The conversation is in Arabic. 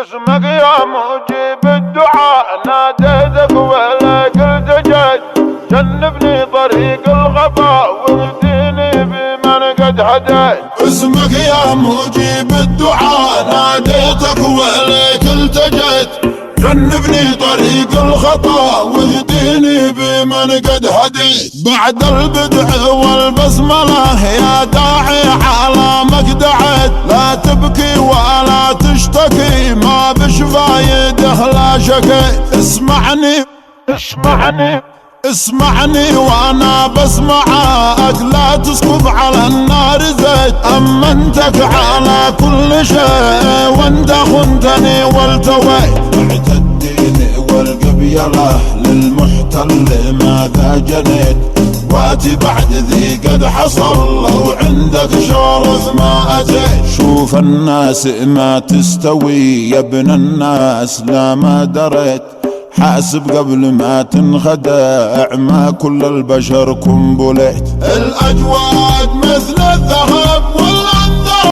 باسمك يا مجيب الدعاء ناديتك ولا قلت جد، جنبني طريق الغبا واهديني بمن قد هديت. باسمك يا مجيب الدعاء ناديتك وليك التجيت، جنبني طريق الخطا واهديني بمن قد هديت. بعد البدع والبسمله يا داعي على مقدعت، لا تبكي ولا تشتكي ما بشفايده لا شكيت. اسمعني وانا بسمعك، لا تسكب على النار زيت. امنتك على كل شيء وانت خنتني والتويت. بعت الدين والقبيله للمحتل ماذا جنيت، واتي بعد ذي قد حصل لو عندك شرف ما اتيت. شوف الناس ما تستوي يا ابن الناس لا ما دريت، حاسب قبل ما تنخدع ما كل البشر كنبليت. الاجواد مثل الذهب